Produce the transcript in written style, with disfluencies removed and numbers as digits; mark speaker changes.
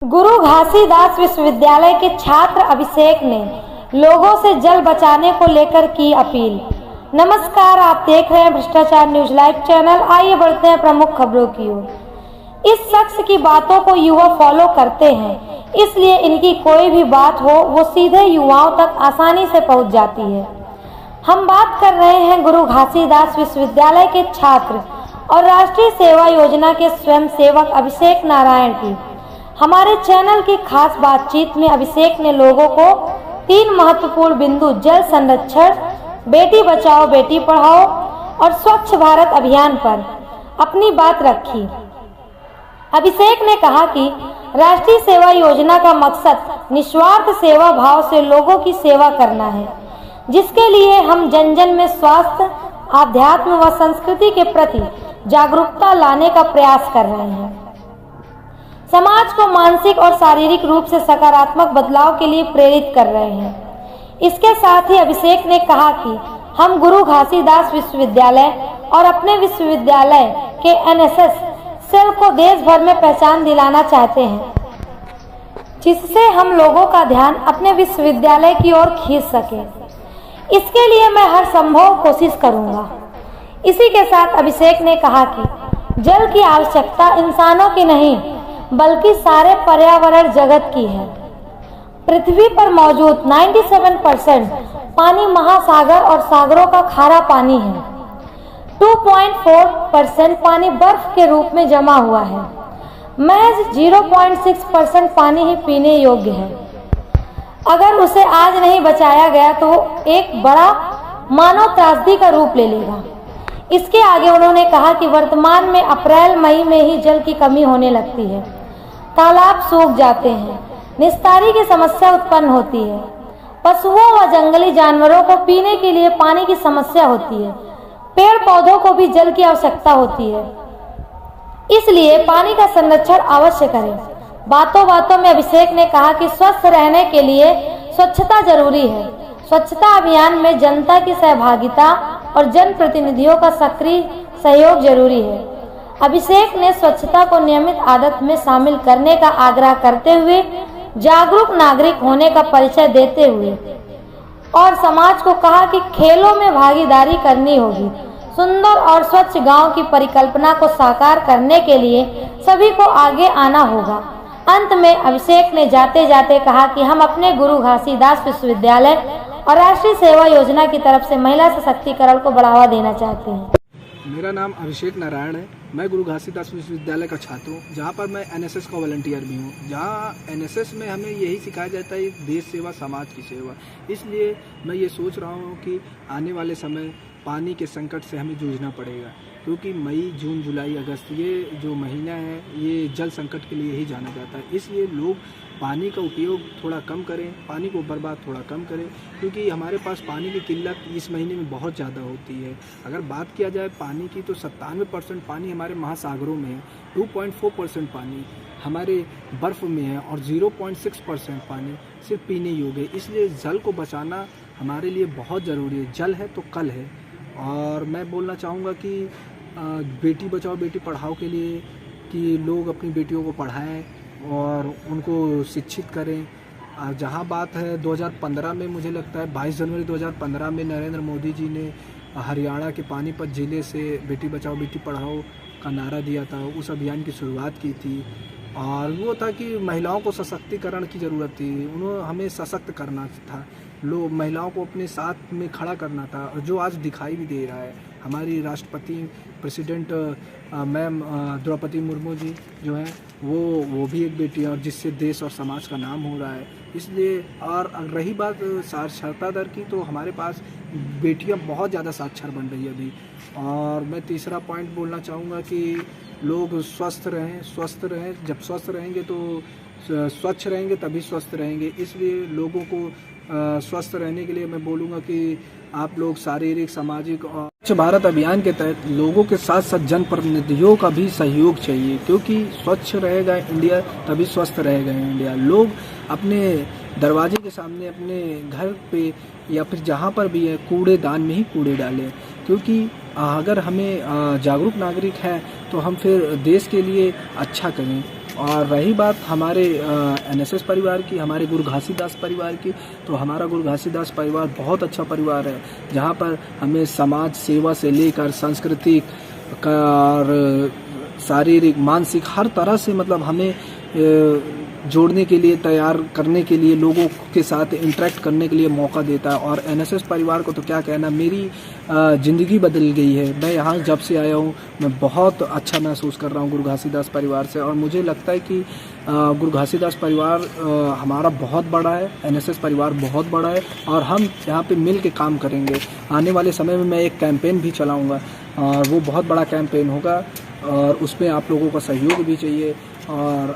Speaker 1: गुरु घासीदास विश्वविद्यालय के छात्र अभिषेक ने लोगों से जल बचाने को लेकर की अपील। नमस्कार, आप देख रहे हैं भ्रष्टाचार न्यूज लाइव चैनल। आइए बढ़ते हैं प्रमुख खबरों की ओर। इस शख्स की बातों को युवा फॉलो करते हैं, इसलिए इनकी कोई भी बात हो वो सीधे युवाओं तक आसानी से पहुंच जाती है। हम बात कर रहे हैं गुरु घासीदास विश्वविद्यालय के छात्र और राष्ट्रीय सेवा योजना के स्वयंसेवक अभिषेक नारायण की। हमारे चैनल की खास बातचीत में अभिषेक ने लोगों को 3 महत्वपूर्ण बिंदु जल संरक्षण, बेटी बचाओ बेटी पढ़ाओ और स्वच्छ भारत अभियान पर अपनी बात रखी। अभिषेक ने कहा कि राष्ट्रीय सेवा योजना का मकसद निस्वार्थ सेवा भाव से लोगों की सेवा करना है, जिसके लिए हम जन जन में स्वास्थ्य, आध्यात्म व संस्कृति के प्रति जागरूकता लाने का प्रयास कर रहे हैं। समाज को मानसिक और शारीरिक रूप से सकारात्मक बदलाव के लिए प्रेरित कर रहे हैं। इसके साथ ही अभिषेक ने कहा कि हम गुरु घासीदास विश्वविद्यालय और अपने विश्वविद्यालय के एनएसएस सेल को देश भर में पहचान दिलाना चाहते हैं, जिससे हम लोगों का ध्यान अपने विश्वविद्यालय की ओर खींच सके। इसके लिए मैं हर संभव कोशिश करूंगा। इसी के साथ अभिषेक ने कहा कि जल की आवश्यकता इंसानों की नहीं बल्कि सारे पर्यावरण जगत की है। पृथ्वी पर मौजूद 97% पानी महासागर और सागरों का खारा पानी है। 2.4% पानी बर्फ के रूप में जमा हुआ है। महज 0.6% पानी ही पीने योग्य है। अगर उसे आज नहीं बचाया गया तो एक बड़ा मानव त्रासदी का रूप ले लेगा। इसके आगे उन्होंने कहा कि वर्तमान में अप्रैल मई में ही जल की कमी होने लगती है। तालाब सूख जाते हैं, निस्तारी की समस्या उत्पन्न होती है। पशुओं व जंगली जानवरों को पीने के लिए पानी की समस्या होती है। पेड़ पौधों को भी जल की आवश्यकता होती है, इसलिए पानी का संरक्षण अवश्य करें। बातों बातों में अभिषेक ने कहा कि स्वस्थ रहने के लिए स्वच्छता जरूरी है। स्वच्छता अभियान में जनता की सहभागिता और जनप्रतिनिधियों का सक्रिय सहयोग जरूरी है। अभिषेक ने स्वच्छता को नियमित आदत में शामिल करने का आग्रह करते हुए जागरूक नागरिक होने का परिचय देते हुए और समाज को कहा कि खेलों में भागीदारी करनी होगी। सुंदर और स्वच्छ गांव की परिकल्पना को साकार करने के लिए सभी को आगे आना होगा। अंत में अभिषेक ने जाते जाते कहा कि हम अपने गुरु घासीदास विश्वविद्यालय और राष्ट्रीय सेवा योजना की तरफ से महिला सशक्तिकरण को बढ़ावा देना चाहते हैं।
Speaker 2: मेरा नाम अभिषेक नारायण है। मैं गुरु घासीदास विश्वविद्यालय का छात्र हूँ, जहाँ पर मैं एनएसएस का वॉलंटियर भी हूँ। जहाँ एनएसएस में हमें यही सिखाया जाता है देश सेवा, समाज की सेवा। इसलिए मैं ये सोच रहा हूँ कि आने वाले समय पानी के संकट से हमें जूझना पड़ेगा, क्योंकि मई, जून, जुलाई, अगस्त ये जो महीना है ये जल संकट के लिए ही जाना जाता है। इसलिए लोग पानी का उपयोग थोड़ा कम करें, पानी को बर्बाद थोड़ा कम करें, क्योंकि हमारे पास पानी की किल्लत इस महीने में बहुत ज़्यादा होती है। अगर बात किया जाए पानी की तो 97% पानी हमारे महासागरों में है, 2.4% पानी हमारे बर्फ़ में है और 0.6% पानी सिर्फ पीने योग्य है। इसलिए जल को बचाना हमारे लिए बहुत ज़रूरी है। जल है तो कल है। और मैं बोलना चाहूँगा कि बेटी बचाओ बेटी पढ़ाओ के लिए कि लोग अपनी बेटियों को पढ़ाएं और उनको शिक्षित करें। जहाँ बात है 2015 में, मुझे लगता है 22 जनवरी 2015 में नरेंद्र मोदी जी ने हरियाणा के पानीपत ज़िले से बेटी बचाओ बेटी पढ़ाओ का नारा दिया था। उस अभियान की शुरुआत की थी और वो था कि महिलाओं को सशक्तिकरण की ज़रूरत थी। उन्होंने हमें सशक्त करना था, लोग महिलाओं को अपने साथ में खड़ा करना था, और जो आज दिखाई भी दे रहा है। हमारी राष्ट्रपति प्रेसिडेंट मैम द्रौपदी मुर्मू जी जो हैं वो भी एक बेटी है, और जिससे देश और समाज का नाम हो रहा है। इसलिए और रही बात साक्षरता दर की, तो हमारे पास बेटियां बहुत ज़्यादा साक्षर बन रही है अभी। और मैं तीसरा पॉइंट बोलना चाहूँगा कि लोग स्वस्थ रहें। जब स्वस्थ रहेंगे तो स्वच्छ रहेंगे, तभी स्वस्थ रहेंगे। इसलिए लोगों को स्वस्थ रहने के लिए मैं बोलूँगा कि आप लोग शारीरिक, सामाजिक और स्वच्छ भारत अभियान के तहत लोगों के साथ साथ जनप्रतिनिधियों का भी सहयोग चाहिए, क्योंकि स्वच्छ रहेगा इंडिया तभी स्वस्थ रहेगा इंडिया। लोग अपने दरवाजे के सामने, अपने घर पे या फिर जहाँ पर भी है, कूड़ेदान में ही कूड़े डालें, क्योंकि अगर हमें जागरूक नागरिक हैं तो हम फिर देश के लिए अच्छा करें। और रही बात हमारे एनएसएस परिवार की, हमारे गुरु घासीदास परिवार की, तो हमारा गुरु घासीदास परिवार बहुत अच्छा परिवार है, जहाँ पर हमें समाज सेवा से लेकर सांस्कृतिक और शारीरिक मानसिक हर तरह से मतलब हमें जोड़ने के लिए, तैयार करने के लिए, लोगों के साथ इंटरेक्ट करने के लिए मौका देता है। और एनएसएस परिवार को तो क्या कहना, मेरी ज़िंदगी बदल गई है। मैं यहाँ जब से आया हूँ मैं बहुत अच्छा महसूस कर रहा हूँ गुरु घासीदास परिवार से, और मुझे लगता है कि गुरु घासीदास परिवार हमारा बहुत बड़ा है, एनएसएस परिवार बहुत बड़ा है, और हम यहाँ पे मिल के काम करेंगे। आने वाले समय में मैं एक कैंपेन भी चलाऊँगा, और वो बहुत बड़ा कैंपेन होगा, और उसमें आप लोगों का सहयोग भी चाहिए। और